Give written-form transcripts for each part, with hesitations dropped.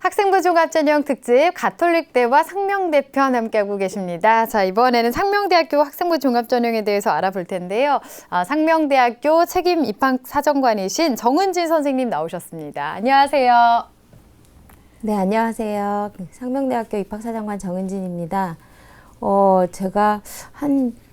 학생부 종합전형 특집 가톨릭대와 상명대 편 함께하고 계십니다. 자, 이번에는 상명대학교 학생부 종합전형에 대해서 알아볼 텐데요. 상명대학교 책임 입학사정관이신 정은진 선생님 나오셨습니다. 안녕하세요. 네, 안녕하세요. 상명대학교 입학사정관 정은진입니다. 제가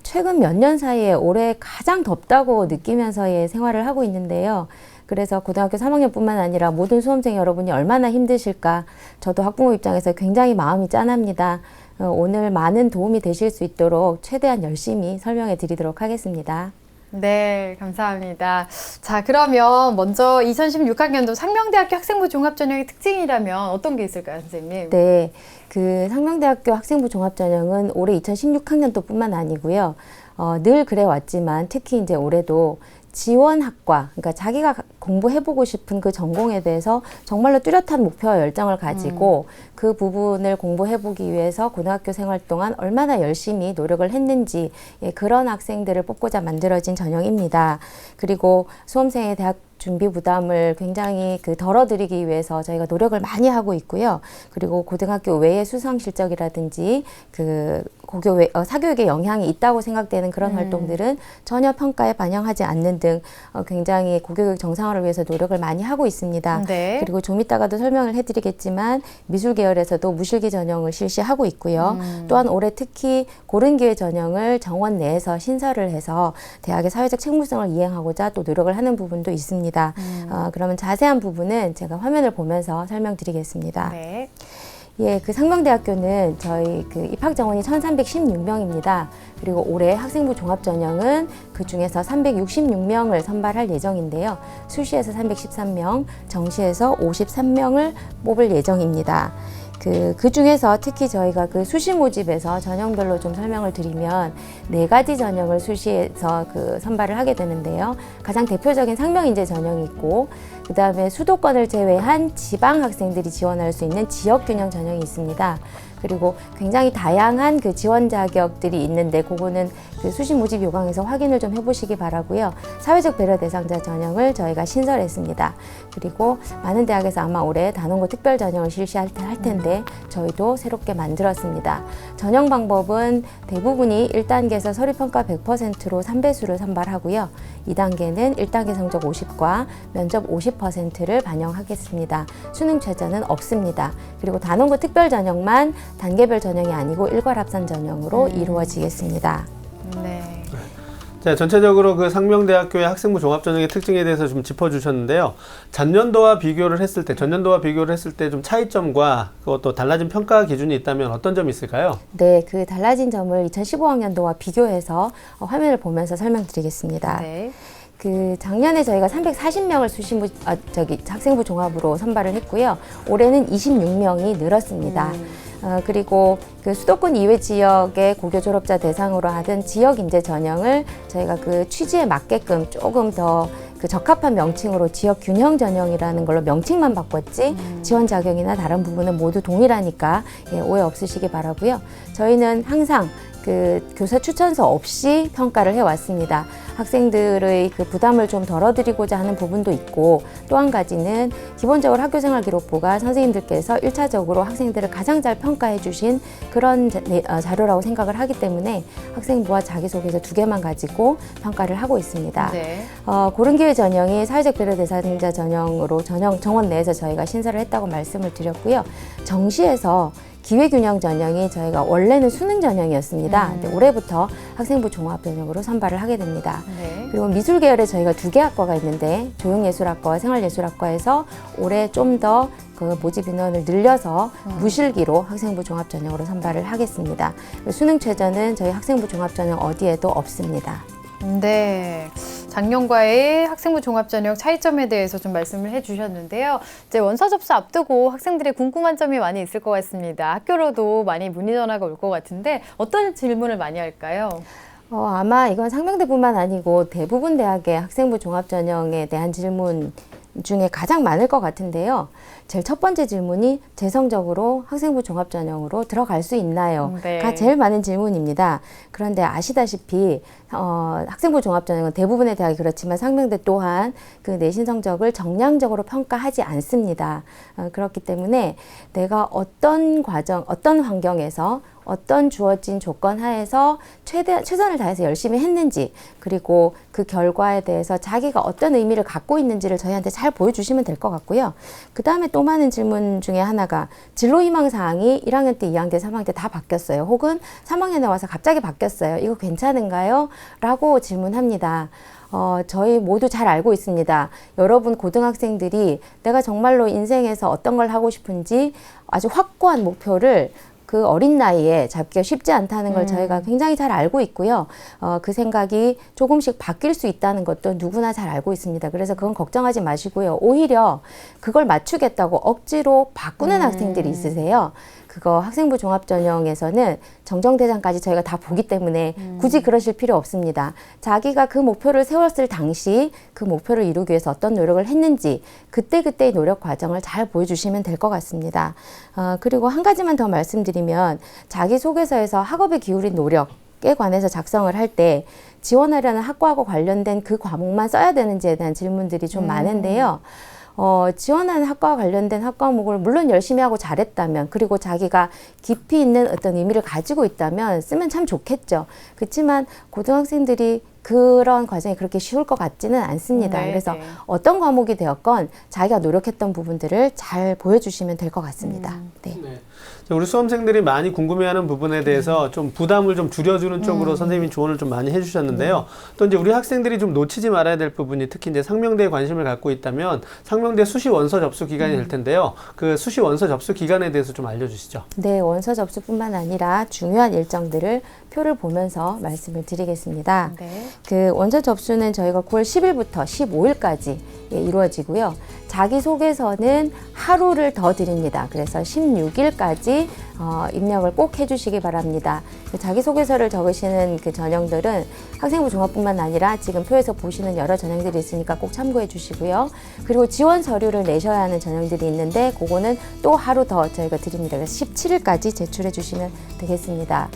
최근 몇 년 사이에 올해 가장 덥다고 느끼면서의 생활을 하고 있는데요. 그래서 고등학교 3학년뿐만 아니라 모든 수험생 여러분이 얼마나 힘드실까, 저도 학부모 입장에서 굉장히 마음이 짠합니다. 오늘 많은 도움이 되실 수 있도록 최대한 열심히 설명해 드리도록 하겠습니다. 네, 감사합니다. 자, 그러면 먼저 2016학년도 상명대학교 학생부 종합전형의 특징이라면 어떤 게 있을까요, 선생님? 네, 그 상명대학교 학생부 종합전형은 올해 2016학년도뿐만 아니고요. 늘 그래 왔지만 특히 이제 올해도 지원학과, 그러니까 자기가 공부해보고 싶은 그 전공에 대해서 정말로 뚜렷한 목표와 열정을 가지고 그 부분을 공부해보기 위해서 고등학교 생활 동안 얼마나 열심히 노력을 했는지, 그런 학생들을 뽑고자 만들어진 전형입니다. 그리고 수험생의 대학 준비 부담을 굉장히 덜어드리기 위해서 저희가 노력을 많이 하고 있고요. 그리고 고등학교 외의 수상 실적이라든지 사교육에 영향이 있다고 생각되는 그런 활동들은 전혀 평가에 반영하지 않는 등 굉장히 고교육 정상화를 위해서 노력을 많이 하고 있습니다. 네. 그리고 좀 이따가도 설명을 해드리겠지만 미술 계열에서도 무실기 전형을 실시하고 있고요. 또한 올해 특히 고른기회 전형을 정원 내에서 신설을 해서 대학의 사회적 책무성을 이행하고자 또 노력을 하는 부분도 있습니다. 그러면 자세한 부분은 제가 화면을 보면서 설명드리겠습니다. 네. 예, 상명대학교는 저희 입학 정원이 1,316명입니다. 그리고 올해 학생부 종합전형은 그 중에서 366명을 선발할 예정인데요. 수시에서 313명, 정시에서 53명을 뽑을 예정입니다. 그 중에서 특히 저희가 수시 모집에서 전형별로 좀 설명을 드리면 4가지 전형을 수시에서 선발을 하게 되는데요. 가장 대표적인 상명인재 전형이 있고, 그 다음에 수도권을 제외한 지방 학생들이 지원할 수 있는 지역균형 전형이 있습니다. 그리고 굉장히 다양한 지원 자격들이 있는데 그거는 수시 모집 요강에서 확인을 좀 해보시기 바라고요. 사회적 배려 대상자 전형을 저희가 신설했습니다. 그리고 많은 대학에서 아마 올해 단원고 특별 전형을 실시할 텐데 저희도 새롭게 만들었습니다. 전형 방법은 대부분이 1단계에서 서류평가 100%로 3배수를 선발하고요. 2단계는 1단계 성적 50과 면접 50%를 반영하겠습니다. 수능 최저는 없습니다. 그리고 단원고 특별 전형만 단계별 전형이 아니고 일괄합산 전형으로 이루어지겠습니다. 네. 자, 전체적으로 상명대학교의 학생부 종합전형의 특징에 대해서 좀 짚어주셨는데요. 전년도와 비교를 했을 때 좀 차이점과 그것도 달라진 평가 기준이 있다면 어떤 점이 있을까요? 네, 달라진 점을 2015학년도와 비교해서 화면을 보면서 설명드리겠습니다. 네. 작년에 저희가 340명을 학생부 종합으로 선발을 했고요. 올해는 26명이 늘었습니다. 그리고 수도권 이외 지역의 고교 졸업자 대상으로 하던 지역 인재 전형을 저희가 취지에 맞게끔 조금 더 적합한 명칭으로 지역 균형 전형이라는 걸로 명칭만 바꿨지 지원 자격이나 다른 부분은 모두 동일하니까 오해 없으시기 바라고요. 저희는 항상 교사 추천서 없이 평가를 해왔습니다. 학생들의 부담을 좀 덜어드리고자 하는 부분도 있고, 또 한 가지는 기본적으로 학교생활기록부가 선생님들께서 1차적으로 학생들을 가장 잘 평가해 주신 그런 자료라고 생각을 하기 때문에 학생부와 자기소개서 2개만 가지고 평가를 하고 있습니다. 네. 고른기회 전형이 사회적 배려 대상자 전형으로 정원 내에서 저희가 신설을 했다고 말씀을 드렸고요. 정시에서 기회균형 전형이 저희가 원래는 수능 전형이었습니다. 근데 올해부터 학생부 종합 전형으로 선발을 하게 됩니다. 네. 그리고 미술 계열에 저희가 2개 학과가 있는데 조형예술학과와 생활예술학과에서 올해 좀 더 모집 인원을 늘려서 무실기로 학생부 종합 전형으로 선발을 하겠습니다. 수능 최저는 저희 학생부 종합 전형 어디에도 없습니다. 네. 작년과의 학생부 종합전형 차이점에 대해서 좀 말씀을 해주셨는데요. 이제 원서 접수 앞두고 학생들의 궁금한 점이 많이 있을 것 같습니다. 학교로도 많이 문의 전화가 올 것 같은데 어떤 질문을 많이 할까요? 아마 이건 상명대뿐만 아니고 대부분 대학의 학생부 종합전형에 대한 질문 중에 가장 많을 것 같은데요. 제일 첫 번째 질문이 재성적으로 학생부 종합전형으로 들어갈 수 있나요? 네. 가 제일 많은 질문입니다. 그런데 아시다시피 학생부 종합전형은 대부분의 대학이 그렇지만 상명대 또한 그 내신 성적을 정량적으로 평가하지 않습니다. 그렇기 때문에 내가 어떤 과정, 어떤 환경에서 어떤 주어진 조건 하에서 최선을 다해서 열심히 했는지, 그리고 그 결과에 대해서 자기가 어떤 의미를 갖고 있는지를 저희한테 잘 보여주시면 될 것 같고요. 그 다음에 또 많은 질문 중에 하나가 진로희망사항이 1학년 때, 2학년 때, 3학년 때 다 바뀌었어요. 혹은 3학년에 와서 갑자기 바뀌었어요. 이거 괜찮은가요? 라고 질문합니다. 저희 모두 잘 알고 있습니다. 여러분 고등학생들이 내가 정말로 인생에서 어떤 걸 하고 싶은지 아주 확고한 목표를 그 어린 나이에 잡기가 쉽지 않다는 걸 저희가 굉장히 잘 알고 있고요. 그 생각이 조금씩 바뀔 수 있다는 것도 누구나 잘 알고 있습니다. 그래서 그건 걱정하지 마시고요. 오히려 그걸 맞추겠다고 억지로 바꾸는 학생들이 있으세요. 그거 학생부 종합전형에서는 정정대장까지 저희가 다 보기 때문에 굳이 그러실 필요 없습니다. 자기가 그 목표를 세웠을 당시 그 목표를 이루기 위해서 어떤 노력을 했는지 그때그때의 노력 과정을 잘 보여주시면 될 것 같습니다. 그리고 한 가지만 더 말씀드리면 자기소개서에서 학업에 기울인 노력에 관해서 작성을 할 때 지원하려는 학과하고 관련된 그 과목만 써야 되는지에 대한 질문들이 좀 많은데요. 지원하는 학과와 관련된 학과목을 물론 열심히 하고 잘했다면, 그리고 자기가 깊이 있는 어떤 의미를 가지고 있다면 쓰면 참 좋겠죠. 그렇지만 고등학생들이 그런 과정이 그렇게 쉬울 것 같지는 않습니다. 네, 그래서 네. 어떤 과목이 되었건 자기가 노력했던 부분들을 잘 보여주시면 될 것 같습니다. 네. 네. 자, 우리 수험생들이 많이 궁금해하는 부분에 대해서 좀 부담을 좀 줄여주는 쪽으로 선생님이 조언을 좀 많이 해주셨는데요. 또 이제 우리 학생들이 좀 놓치지 말아야 될 부분이 특히 이제 상명대에 관심을 갖고 있다면 상명대 수시 원서 접수 기간이 될 텐데요. 그 수시 원서 접수 기간에 대해서 좀 알려주시죠. 네, 원서 접수뿐만 아니라 중요한 일정들을 표를 보면서 말씀을 드리겠습니다. 네. 그 원서 접수는 저희가 9월 10일부터 15일까지 이루어지고요. 자기소개서는 하루를 더 드립니다. 그래서 16일까지 입력을 꼭 해주시기 바랍니다. 그 자기소개서를 적으시는 그 전형들은 학생부 종합뿐만 아니라 지금 표에서 보시는 여러 전형들이 있으니까 꼭 참고해 주시고요. 그리고 지원 서류를 내셔야 하는 전형들이 있는데 그거는 또 하루 더 저희가 드립니다. 그래서 17일까지 제출해 주시면 되겠습니다.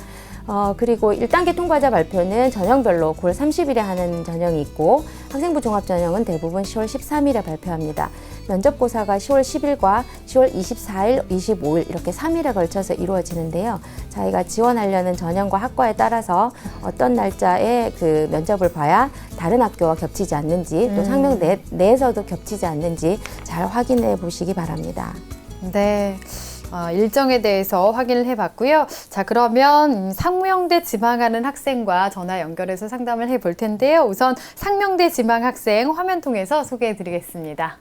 그리고 1단계 통과자 발표는 전형별로 9월 30일에 하는 전형이 있고 학생부 종합 전형은 대부분 10월 13일에 발표합니다. 면접고사가 10월 10일과 10월 24일, 25일 이렇게 3일에 걸쳐서 이루어지는데요. 자기가 지원하려는 전형과 학과에 따라서 어떤 날짜에 그 면접을 봐야 다른 학교와 겹치지 않는지 또 상명 내에서도 겹치지 않는지 잘 확인해 보시기 바랍니다. 네. 일정에 대해서 확인을 해봤고요. 자, 그러면 상명대 지망하는 학생과 전화 연결해서 상담을 해볼 텐데요. 우선 상명대 지망 학생 화면 통해서 소개해드리겠습니다.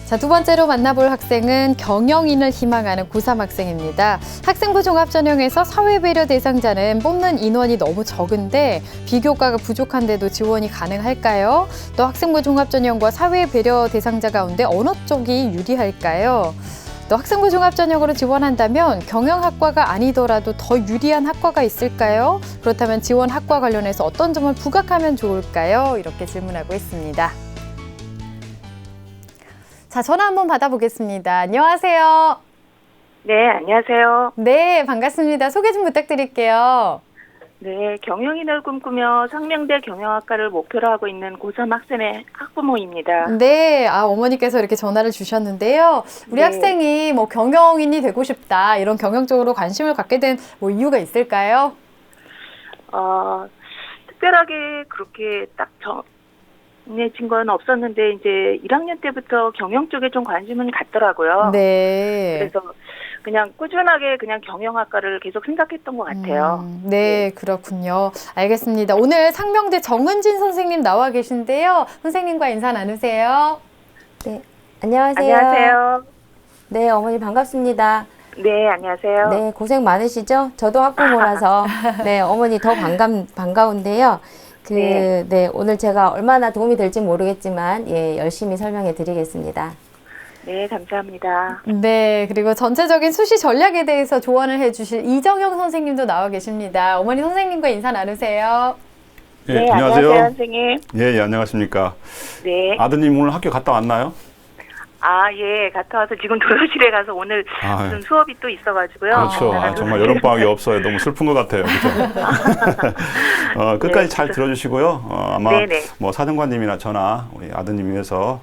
자, 두 번째로 만나볼 학생은 경영인을 희망하는 고3 학생입니다. 학생부 종합전형에서 사회배려 대상자는 뽑는 인원이 너무 적은데 비교과가 부족한데도 지원이 가능할까요? 또 학생부 종합전형과 사회배려 대상자 가운데 어느 쪽이 유리할까요? 또 학생부 종합전형으로 지원한다면 경영학과가 아니더라도 더 유리한 학과가 있을까요? 그렇다면 지원 학과 관련해서 어떤 점을 부각하면 좋을까요? 이렇게 질문하고 있습니다. 자, 전화 한번 받아보겠습니다. 안녕하세요. 네, 안녕하세요. 네, 반갑습니다. 소개 좀 부탁드릴게요. 네, 경영인을 꿈꾸며 상명대 경영학과를 목표로 하고 있는 고3 학생의 학부모입니다. 네, 어머니께서 이렇게 전화를 주셨는데요. 우리 네. 학생이 뭐 경영인이 되고 싶다, 이런 경영 쪽으로 관심을 갖게 된 뭐 이유가 있을까요? 특별하게 그렇게 딱 정해진 건 없었는데 이제 1학년 때부터 경영 쪽에 좀 관심은 갖더라고요. 네. 그래서 그냥 꾸준하게 그냥 경영학과를 계속 생각했던 것 같아요. 네, 그렇군요. 알겠습니다. 오늘 상명대 정은진 선생님 나와 계신데요. 선생님과 인사 나누세요. 네, 안녕하세요. 안녕하세요. 네, 어머니 반갑습니다. 네, 안녕하세요. 네, 고생 많으시죠? 저도 학부모라서 네, 어머니 더 반가운데요. 네, 오늘 제가 얼마나 도움이 될지 모르겠지만 열심히 설명해 드리겠습니다. 네, 감사합니다. 네, 그리고 전체적인 수시 전략에 대해서 조언을 해주실 이정영 선생님도 나와 계십니다. 어머니 선생님과 인사 나누세요. 예, 네, 안녕하세요. 안녕하세요, 선생님. 예, 오늘 네. 아드님 오늘 학교 갔다 왔나요? 예, 갔다 와서 지금 도서실에 가서 오늘 아, 무슨 수업이 또 있어가지고요. 그렇죠. 정말 여름방학이 없어요. 너무 슬픈 것 같아요. 그렇죠? 끝까지 네, 잘 그래서- 들어주시고요. 아마 네네. 뭐 사정관님이나 저나 우리 아드님 위해서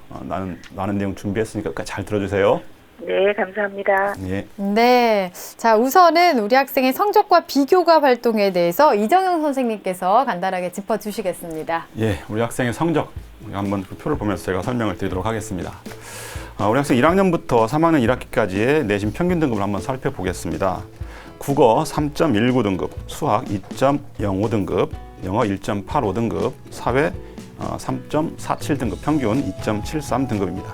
많은 내용 준비했으니까 끝까지 잘 들어주세요. 네, 감사합니다. 예. 네. 자, 우선은 우리 학생의 성적과 비교과 활동에 대해서 이정영 선생님께서 간단하게 짚어주시겠습니다. 예, 우리 학생의 성적 우리 한번 그 표를 보면서 제가 설명을 드리도록 하겠습니다. 우리 학생 1학년부터 3학년 1학기까지의 내신 평균 등급을 한번 살펴보겠습니다. 국어 3.19등급, 수학 2.05등급, 영어 1.85등급, 사회 3.47등급, 평균 2.73등급입니다.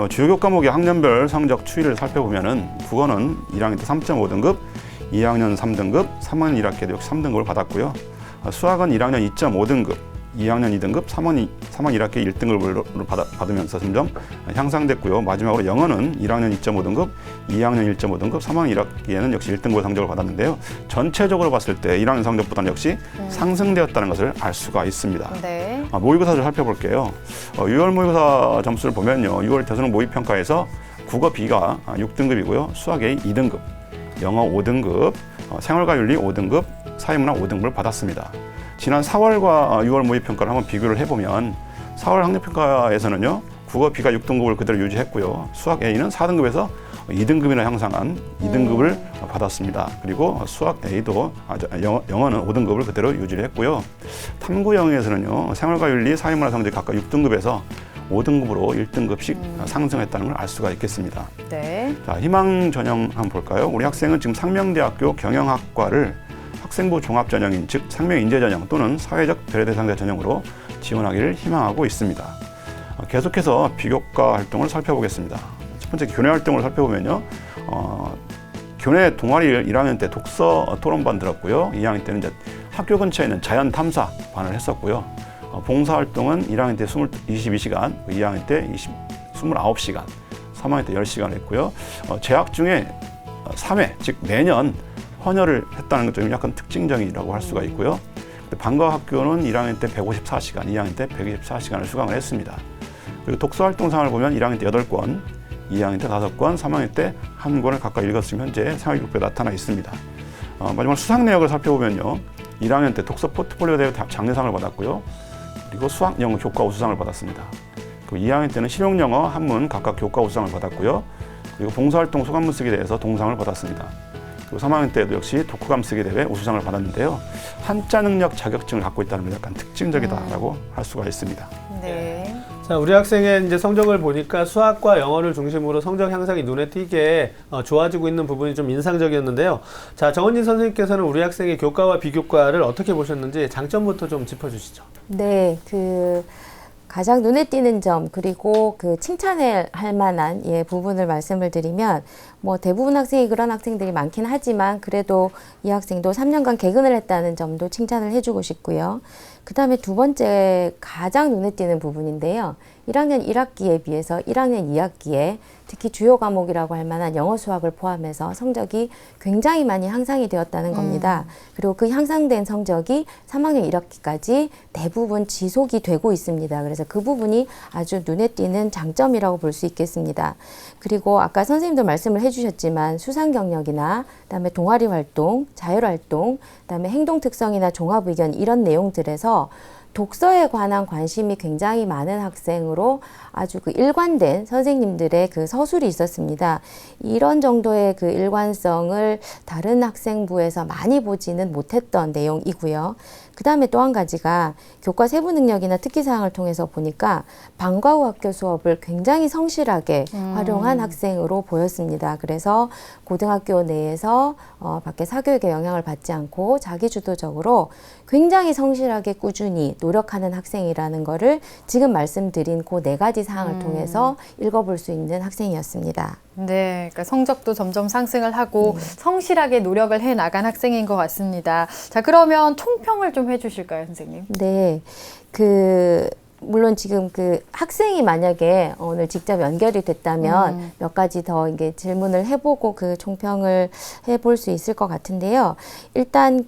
주요 교과 과목의 학년별 성적 추이를 살펴보면은 국어는 1학년 때 3.5등급, 2학년 3등급, 3학년 1학기에도 역시 3등급을 받았고요. 수학은 1학년 2.5등급, 2학년 2등급, 3학년 1학기 1등급을 받으면서 점점 향상됐고요. 마지막으로 영어는 1학년 2.5등급, 2학년 1.5등급, 3학년 1학기에는 역시 1등급 성적을 받았는데요. 전체적으로 봤을 때 1학년 성적보다는 역시 상승되었다는 것을 알 수가 있습니다. 네. 모의고사를 살펴볼게요. 6월 모의고사 점수를 보면요. 6월 대수능 모의평가에서 국어 B가 6등급이고요. 수학 A 2등급, 영어 5등급, 생활과윤리 5등급, 사회문화 5등급을 받았습니다. 지난 4월과 6월 모의평가를 한번 비교를 해보면 4월 학력평가에서는요. 국어 B가 6등급을 그대로 유지했고요. 수학 A는 4등급에서 2등급이나 향상한 2등급을 받았습니다. 그리고 수학 A도 영어는 5등급을 그대로 유지를 했고요. 탐구 영역에서는요. 생활과윤리, 사회문화 성적이 각각 6등급에서 5등급으로 1등급씩 상승했다는 걸 알 수가 있겠습니다. 네. 자, 희망 전형 한번 볼까요? 우리 학생은 지금 상명대학교 경영학과를 학생부 종합전형인 즉 상명인재전형 또는 사회적 배려대상자 전형으로 지원하기를 희망하고 있습니다. 계속해서 비교과 활동을 살펴보겠습니다. 첫 번째 교내 활동을 살펴보면요. 교내 동아리를 1학년 때 독서 토론반 들었고요. 2학년 때는 이제 학교 근처에 있는 자연 탐사 반을 했었고요. 봉사 활동은 1학년 때 22시간, 2학년 때 29시간, 3학년 때 10시간 했고요. 재학 중에 3회, 즉 매년 헌혈을 했다는 것도 약간 특징적이라고 할 수가 있고요. 방과 학교는 1학년 때 154시간, 2학년 때 124시간을 수강을 했습니다. 그리고 독서 활동상을 보면 1학년 때 8권, 2학년 때 5권, 3학년 때 1권을 각각 읽었으면 현재 생활기록부에 나타나 있습니다. 마지막 수상 내역을 살펴보면요. 1학년 때 독서 포트폴리오 대회 장려상을 받았고요. 그리고 수학 영어 교과 우수상을 받았습니다. 그리고 2학년 때는 실용영어 한문 각각 교과 우수상을 받았고요. 그리고 봉사활동 소감문 쓰기 대회에서 동상을 받았습니다. 그리고 3학년 때도 역시 독후감 쓰기 대회 우수상을 받았는데요. 한자 능력 자격증을 갖고 있다는 게 약간 특징적이다라고 할 수가 있습니다. 네. 자, 우리 학생의 이제 성적을 보니까 수학과 영어를 중심으로 성적 향상이 눈에 띄게 좋아지고 있는 부분이 좀 인상적이었는데요. 자, 정은진 선생님께서는 우리 학생의 교과와 비교과를 어떻게 보셨는지 장점부터 좀 짚어주시죠. 네, 가장 눈에 띄는 점 그리고 칭찬할 만한 부분을 말씀을 드리면 뭐 대부분 학생이 그런 학생들이 많긴 하지만 그래도 이 학생도 3년간 개근을 했다는 점도 칭찬을 해주고 싶고요. 그 다음에 두 번째 가장 눈에 띄는 부분인데요. 1학년 1학기에 비해서 1학년 2학기에 특히 주요 과목이라고 할 만한 영어 수학을 포함해서 성적이 굉장히 많이 향상이 되었다는 겁니다. 그리고 그 향상된 성적이 3학년 1학기까지 대부분 지속이 되고 있습니다. 그래서 그 부분이 아주 눈에 띄는 장점이라고 볼 수 있겠습니다. 그리고 아까 선생님도 말씀을 해주셨지만 수상 경력이나 그다음에 동아리 활동, 자율 활동, 그다음에 행동 특성이나 종합 의견 이런 내용들에서 독서에 관한 관심이 굉장히 많은 학생으로 아주 일관된 선생님들의 서술이 있었습니다. 이런 정도의 일관성을 다른 학생부에서 많이 보지는 못했던 내용이고요. 그 다음에 또 한 가지가 교과 세부 능력이나 특기사항을 통해서 보니까 방과 후 학교 수업을 굉장히 성실하게 활용한 학생으로 보였습니다. 그래서 고등학교 내에서 밖에 사교육의 영향을 받지 않고 자기주도적으로 굉장히 성실하게 꾸준히 노력하는 학생이라는 거를 지금 말씀드린 그 네 가지 사항을 통해서 읽어볼 수 있는 학생이었습니다. 네, 그러니까 성적도 점점 상승을 하고 성실하게 노력을 해 나간 학생인 것 같습니다. 자, 그러면 총평을 좀 해주실까요, 선생님? 네, 물론 지금 학생이 만약에 오늘 직접 연결이 됐다면 몇 가지 더 이게 질문을 해보고 총평을 해볼 수 있을 것 같은데요. 일단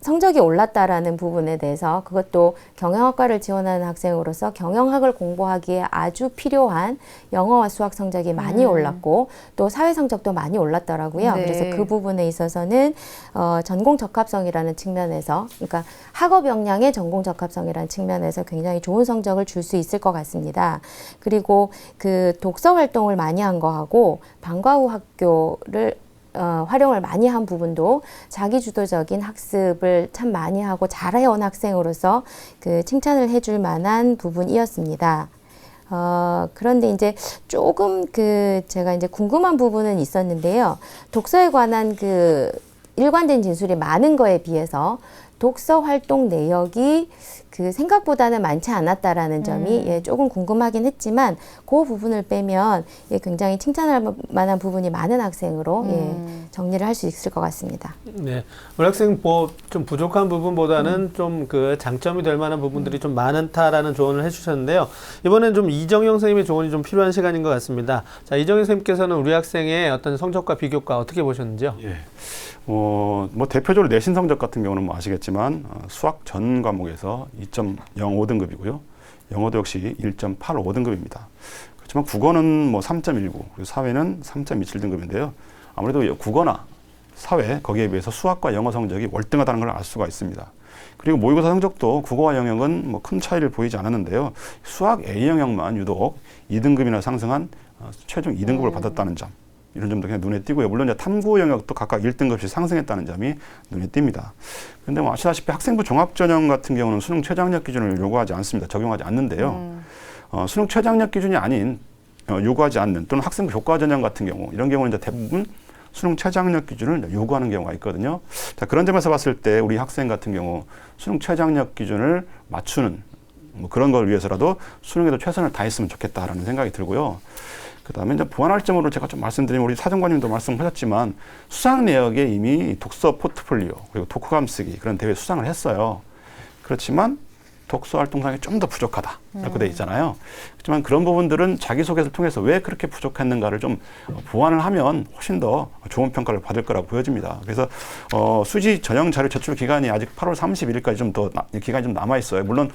성적이 올랐다라는 부분에 대해서 그것도 경영학과를 지원하는 학생으로서 경영학을 공부하기에 아주 필요한 영어와 수학 성적이 많이 올랐고 또 사회 성적도 많이 올랐더라고요. 네. 그래서 그 부분에 있어서는 전공 적합성이라는 측면에서 그러니까 학업 역량의 전공 적합성이라는 측면에서 굉장히 좋은 성적을 줄 수 있을 것 같습니다. 그리고 그 독서 활동을 많이 한 거하고 방과 후 학교를 활용을 많이 한 부분도 자기주도적인 학습을 참 많이 하고 잘해온 학생으로서 그 칭찬을 해줄 만한 부분이었습니다. 그런데 이제 조금 제가 이제 궁금한 부분은 있었는데요. 독서에 관한 그 일관된 진술이 많은 거에 비해서 독서 활동 내역이 그 생각보다는 많지 않았다라는 점이 조금 궁금하긴 했지만 그 부분을 빼면 굉장히 칭찬할 만한 부분이 많은 학생으로 정리를 할 수 있을 것 같습니다. 네, 우리 학생 뭐 좀 부족한 부분보다는 좀 그 장점이 될 만한 부분들이 좀 많다라는 조언을 해주셨는데요. 이번엔 좀 이정영 선생님의 조언이 좀 필요한 시간인 것 같습니다. 자, 이정영 선생님께서는 우리 학생의 어떤 성적과 비교과 어떻게 보셨는지요? 예. 뭐 대표적으로 내신 성적 같은 경우는 뭐 아시겠지만 수학 전 과목에서 2.05등급이고요. 영어도 역시 1.85등급입니다. 그렇지만 국어는 뭐 3.19, 그리고 사회는 3.27등급인데요. 아무래도 국어나 사회 거기에 비해서 수학과 영어 성적이 월등하다는 걸 알 수가 있습니다. 그리고 모의고사 성적도 국어와 영역은 뭐 큰 차이를 보이지 않았는데요. 수학 A 영역만 유독 2등급이나 상승한 최종 2등급을 받았다는 점. 이런 점도 그냥 눈에 띄고요. 물론 이제 탐구 영역도 각각 1등급씩 상승했다는 점이 눈에 띕니다. 그런데 뭐 아시다시피 학생부 종합전형 같은 경우는 수능 최저학력 기준을 요구하지 않습니다. 적용하지 않는데요. 수능 최저학력 기준이 아닌 요구하지 않는 또는 학생부 교과전형 같은 경우 이런 경우는 이제 대부분 수능 최저학력 기준을 요구하는 경우가 있거든요. 자, 그런 점에서 봤을 때 우리 학생 같은 경우 수능 최저학력 기준을 맞추는 뭐 그런 걸 위해서라도 수능에도 최선을 다했으면 좋겠다라는 생각이 들고요. 그 다음에 이제 보완할 점으로 제가 좀 말씀드리면 우리 사정관님도 말씀하셨지만 수상 내역에 이미 독서 포트폴리오 그리고 독후감 쓰기 그런 대회 수상을 했어요. 그렇지만 독서 활동상에 좀 더 부족하다 이렇게 돼 있잖아요. 하지만 그런 부분들은 자기소개서를 통해서 왜 그렇게 부족했는가를 좀 보완을 하면 훨씬 더 좋은 평가를 받을 거라고 보여집니다. 그래서 수시 전형 자료 제출 기간이 아직 8월 31일까지 좀 더 기간이 좀 남아 있어요. 물론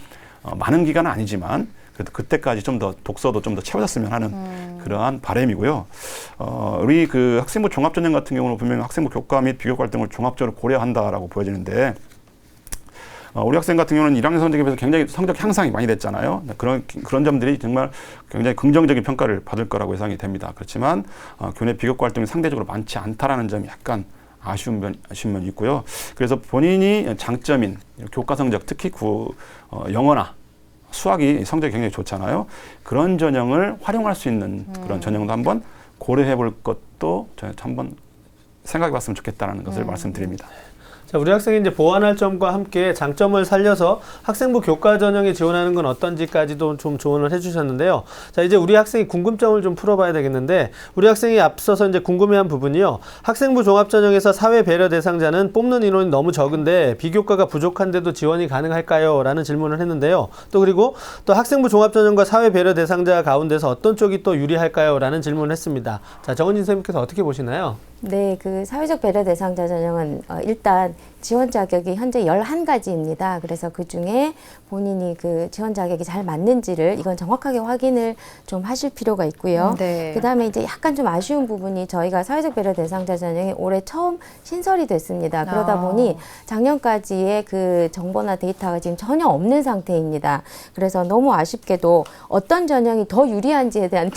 많은 기간은 아니지만 그래도 그때까지 좀 더 독서도 좀 더 채워졌으면 하는 그러한 바람이고요. 우리 그 학생부 종합전형 같은 경우는 분명히 학생부 교과 및 비교과 등을 종합적으로 고려한다라고 보여지는데 우리 학생 같은 경우는 1학년 성적에 비해서 굉장히 성적 향상이 많이 됐잖아요. 그런 점들이 정말 굉장히 긍정적인 평가를 받을 거라고 예상이 됩니다. 그렇지만 교내 비교과 활동이 상대적으로 많지 않다라는 점이 약간 아쉬운 면이 있고요. 그래서 본인이 장점인 교과 성적, 특히 영어나 수학이 성적이 굉장히 좋잖아요. 그런 전형을 활용할 수 있는 그런 전형도 한번 고려해 볼 것도 저희 한번 생각해 봤으면 좋겠다는 것을 말씀드립니다. 자, 우리 학생이 이제 보완할 점과 함께 장점을 살려서 학생부 교과 전형에 지원하는 건 어떤지까지도 좀 조언을 해주셨는데요. 자, 이제 우리 학생이 궁금점을 좀 풀어봐야 되겠는데, 우리 학생이 앞서서 이제 궁금해한 부분이요. 학생부 종합 전형에서 사회 배려 대상자는 뽑는 인원이 너무 적은데 비교과가 부족한데도 지원이 가능할까요? 라는 질문을 했는데요. 또 그리고 또 학생부 종합 전형과 사회 배려 대상자 가운데서 어떤 쪽이 또 유리할까요? 라는 질문을 했습니다. 자, 정은진 선생님께서 어떻게 보시나요? 네, 그 사회적 배려 대상자 전형은 일단 지원 자격이 현재 11가지입니다. 그래서 그 중에 본인이 그 지원 자격이 잘 맞는지를 이건 정확하게 확인을 좀 하실 필요가 있고요. 네. 그 다음에 이제 약간 좀 아쉬운 부분이 저희가 사회적 배려 대상자 전형이 올해 처음 신설이 됐습니다. 그러다 보니 작년까지의 그 정보나 데이터가 지금 전혀 없는 상태입니다. 그래서 너무 아쉽게도 어떤 전형이 더 유리한지에 대한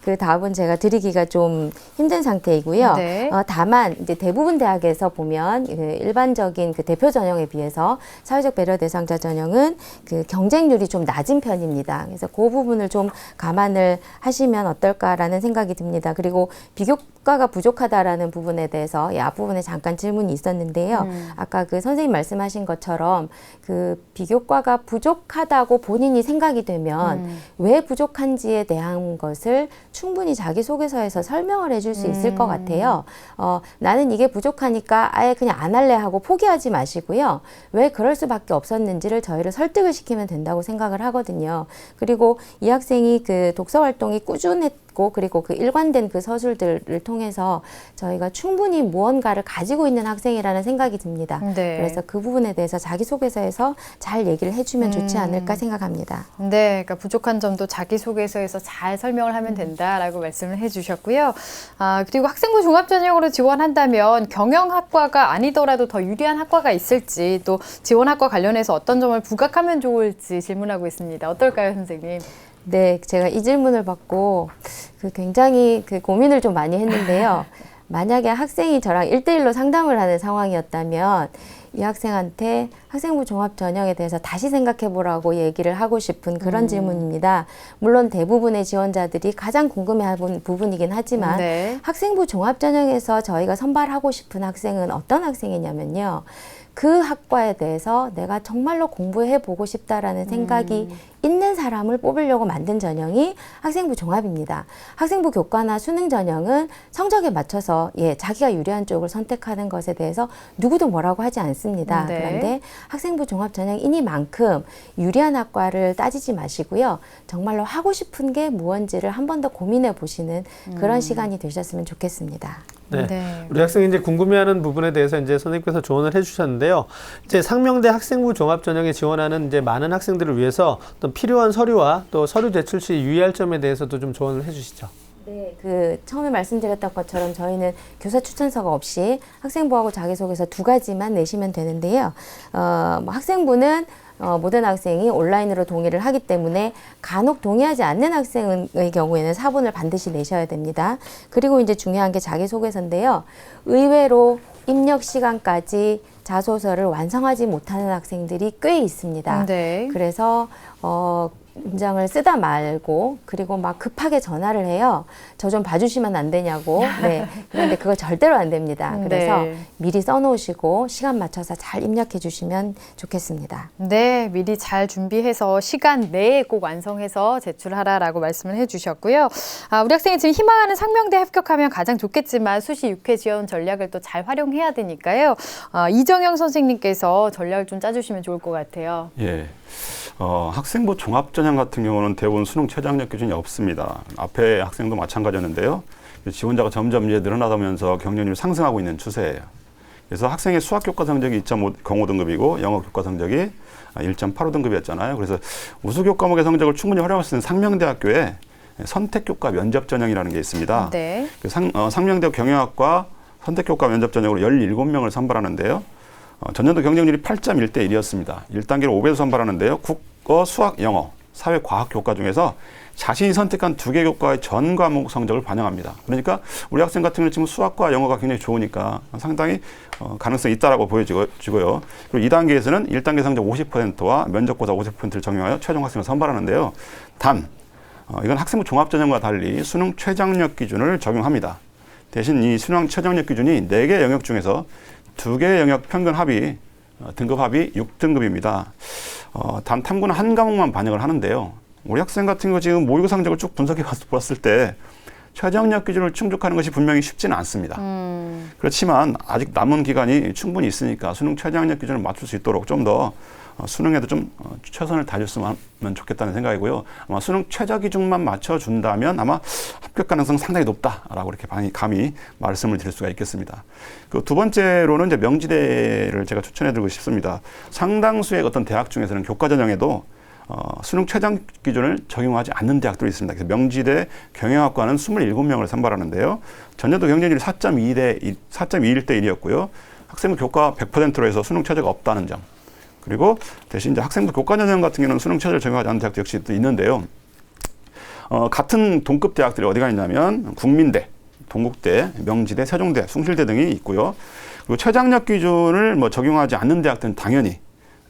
그 답은 제가 드리기가 좀 힘든 상태이고요. 네. 다만 이제 대부분 대학에서 보면 그 일반적인 그 대표 전형에 비해서 사회적 배려 대상자 전형은 그 경쟁률이 좀 낮은 편입니다. 그래서 그 부분을 좀 감안을 하시면 어떨까라는 생각이 듭니다. 그리고 비교과가 부족하다라는 부분에 대해서 이 앞부분에 잠깐 질문이 있었는데요. 아까 그 선생님 말씀하신 것처럼 그 비교과가 부족하다고 본인이 생각이 되면 왜 부족한지에 대한 것을 충분히 자기소개서에서 설명을 해줄 수 있을 것 같아요. 나는 이게 부족하니까 아예 그냥 안 할래 하고 포기하지 마시고요. 왜 그럴 수밖에 없었는지를 저희를 설득을 시키면 된다고 생각을 하거든요. 그리고 이 학생이 그 독서 활동이 있고 그리고 그 일관된 그 서술들을 통해서 저희가 충분히 무언가를 가지고 있는 학생이라는 생각이 듭니다. 네. 그래서 그 부분에 대해서 자기소개서에서 잘 얘기를 해주면 좋지 않을까 생각합니다. 네, 그러니까 부족한 점도 자기소개서에서 잘 설명을 하면 된다라고 말씀을 해주셨고요. 그리고 학생부 종합전형으로 지원한다면 경영학과가 아니더라도 더 유리한 학과가 있을지 또 지원학과 관련해서 어떤 점을 부각하면 좋을지 질문하고 있습니다. 어떨까요, 선생님? 네, 제가 이 질문을 받고 굉장히 고민을 좀 많이 했는데요. 만약에 학생이 저랑 1대1로 상담을 하는 상황이었다면 이 학생한테 학생부 종합 전형에 대해서 다시 생각해 보라고 얘기를 하고 싶은 그런 질문입니다. 물론 대부분의 지원자들이 가장 궁금해하는 부분이긴 하지만 네. 학생부 종합 전형에서 저희가 선발하고 싶은 학생은 어떤 학생이냐면요. 그 학과에 대해서 내가 정말로 공부해 보고 싶다라는 생각이 있는 사람을 뽑으려고 만든 전형이 학생부 종합입니다. 학생부 교과나 수능 전형은 성적에 맞춰서 자기가 유리한 쪽을 선택하는 것에 대해서 누구도 뭐라고 하지 않습니다. 네. 그런데 학생부 종합 전형이니만큼 유리한 학과를 따지지 마시고요. 정말로 하고 싶은 게 무언지를 한 번 더 고민해 보시는 그런 시간이 되셨으면 좋겠습니다. 네. 네. 우리 학생이 이제 궁금해하는 부분에 대해서 이제 선생님께서 조언을 해주셨는데요. 이제 상명대 학생부 종합전형에 지원하는 이제 많은 학생들을 위해서 또 필요한 서류와 또 서류 제출 시 유의할 점에 대해서도 좀 조언을 해주시죠. 네, 처음에 말씀드렸던 것처럼 저희는 교사 추천서가 없이 학생부하고 자기소개서 2가지만 내시면 되는데요. 학생부는 모든 학생이 온라인으로 동의를 하기 때문에 간혹 동의하지 않는 학생의 경우에는 사본을 반드시 내셔야 됩니다. 그리고 이제 중요한 게 자기소개서인데요. 의외로 입력 시간까지 자소서를 완성하지 못하는 학생들이 꽤 있습니다. 네. 그래서 문장을 쓰다 말고 그리고 막 급하게 전화를 해요. 저 좀 봐주시면 안 되냐고. 네. 그런데 그거 절대로 안 됩니다. 그래서 네. 미리 써놓으시고 시간 맞춰서 잘 입력해 주시면 좋겠습니다. 네, 미리 잘 준비해서 시간 내에 꼭 완성해서 제출하라라고 말씀을 해주셨고요. 우리 학생이 지금 희망하는 상명대 합격하면 가장 좋겠지만 수시 6회 지원 전략을 또 잘 활용해야 되니까요. 이정영 선생님께서 전략을 좀 짜주시면 좋을 것 같아요. 예. 학생부 종합전형 같은 경우는 대부분 수능 최저학력 기준이 없습니다. 앞에 학생도 마찬가지였는데요. 지원자가 점점 이제 늘어나면서 경쟁률이 상승하고 있는 추세예요. 그래서 학생의 수학교과 성적이 2.5 05등급이고 영어교과 성적이 1.85등급이었잖아요. 그래서 우수교과목의 성적을 충분히 활용할 수 있는 상명대학교에 선택교과 면접전형이라는 게 있습니다. 네. 상명대 경영학과 선택교과 면접전형으로 17명을 선발하는데요. 전년도 경쟁률이 8.1대 1이었습니다. 1단계로 5배수 선발하는데요. 국어, 수학, 영어, 사회, 과학 교과 중에서 자신이 선택한 2개 교과의 전 과목 성적을 반영합니다. 그러니까 우리 학생 같은 경우는 지금 수학과 영어가 굉장히 좋으니까 상당히 가능성이 있다라고 보여지고요. 그리고 2단계에서는 1단계 성적 50%와 면접고사 50%를 적용하여 최종 학생을 선발하는데요. 단, 이건 학생부 종합전형과 달리 수능 최저학력 기준을 적용합니다. 대신 이 수능 최저학력 기준이 4개 영역 중에서 2개 영역 평균 합이 등급 합이 6등급입니다. 단 탐구는 한 과목만 반영을 하는데요. 우리 학생 같은 경우 지금 모의고 성적을 쭉 분석해 봤을 때 최저학력 기준을 충족하는 것이 분명히 쉽지는 않습니다. 그렇지만 아직 남은 기간이 충분히 있으니까 수능 최저학력 기준을 맞출 수 있도록 좀 더 수능에도 좀 최선을 다했으면 좋겠다는 생각이고요. 아마 수능 최저 기준만 맞춰준다면 아마 합격 가능성 상당히 높다라고 이렇게 감히 말씀을 드릴 수가 있겠습니다. 그 두 번째로는 이제 명지대를 제가 추천해드리고 싶습니다. 상당수의 어떤 대학 중에서는 교과 전형에도 수능 최저 기준을 적용하지 않는 대학들이 있습니다. 그래서 명지대 경영학과는 27명을 선발하는데요. 전년도 경쟁률이 4.21대 1이었고요. 학생부 교과 100%로 해서 수능 최저가 없다는 점. 그리고 대신 이제 학생부 교과 전형 같은 경우는 수능 최저를 적용하지 않는 대학도 역시 또 있는데요. 같은 동급 대학들이 어디가 있냐면 국민대, 동국대, 명지대, 세종대, 숭실대 등이 있고요. 그리고 최저학력 기준을 적용하지 않는 대학들은 당연히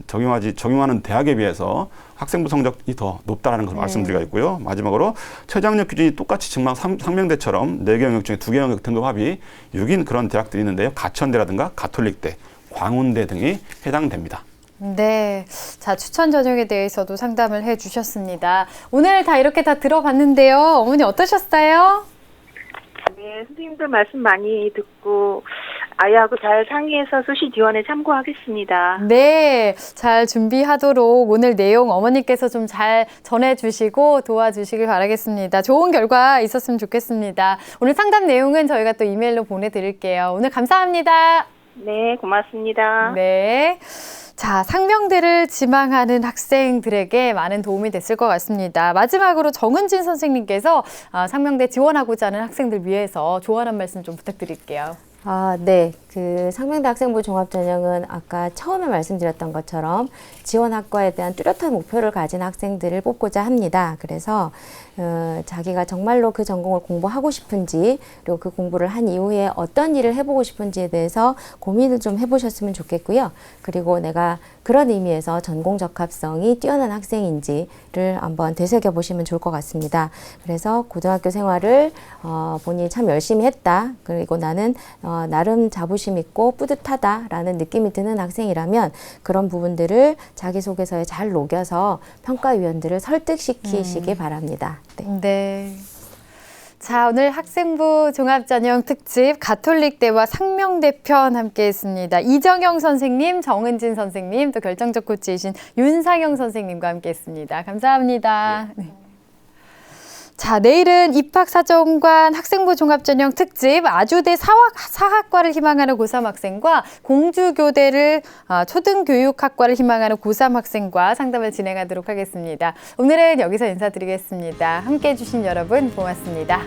적용하는 대학에 비해서 학생부 성적이 더 높다라는 것을 말씀드리고 있고요. 마지막으로 최저학력 기준이 똑같이 증망 상명대처럼 4개 영역 중에 2개 영역 등급 합이 6인 그런 대학들이 있는데요. 가천대라든가 가톨릭대, 광운대 등이 해당됩니다. 네. 자, 추천 전형에 대해서도 상담을 해 주셨습니다. 오늘 다 이렇게 다 들어봤는데요. 어머니 어떠셨어요? 네, 선생님들 말씀 많이 듣고 아이하고 잘 상의해서 수시 지원에 참고하겠습니다. 네, 잘 준비하도록 오늘 내용 어머니께서 좀 잘 전해주시고 도와주시길 바라겠습니다. 좋은 결과 있었으면 좋겠습니다. 오늘 상담 내용은 저희가 또 이메일로 보내드릴게요. 오늘 감사합니다. 네, 고맙습니다. 네. 자, 상명대를 지망하는 학생들에게 많은 도움이 됐을 것 같습니다. 마지막으로 정은진 선생님께서 상명대 지원하고자 하는 학생들 위해서 조언한 말씀 좀 부탁드릴게요. 네. 그 상명대 학생부 종합전형은 아까 처음에 말씀드렸던 것처럼 지원 학과에 대한 뚜렷한 목표를 가진 학생들을 뽑고자 합니다. 그래서 자기가 정말로 그 전공을 공부하고 싶은지, 그리고 그 공부를 한 이후에 어떤 일을 해보고 싶은지에 대해서 고민을 좀 해보셨으면 좋겠고요. 그리고 내가 그런 의미에서 전공 적합성이 뛰어난 학생인지를 한번 되새겨보시면 좋을 것 같습니다. 그래서 고등학교 생활을 본인이 참 열심히 했다. 그리고 나는 나름 자부심 있고 뿌듯하다라는 느낌이 드는 학생이라면 그런 부분들을 자기소개서에 잘 녹여서 평가위원들을 설득시키시기 바랍니다. 네. 네. 자, 오늘 학생부 종합전형 특집 가톨릭대와 상명대 편 함께했습니다. 이정영 선생님, 정은진 선생님, 또 결정적 코치이신 윤상영 선생님과 함께했습니다. 감사합니다. 네. 자, 내일은 입학사정관 학생부 종합전형 특집 아주대 사학과를 희망하는 고3 학생과 공주교대를 초등교육학과를 희망하는 고3 학생과 상담을 진행하도록 하겠습니다. 오늘은 여기서 인사드리겠습니다. 함께해 주신 여러분 고맙습니다.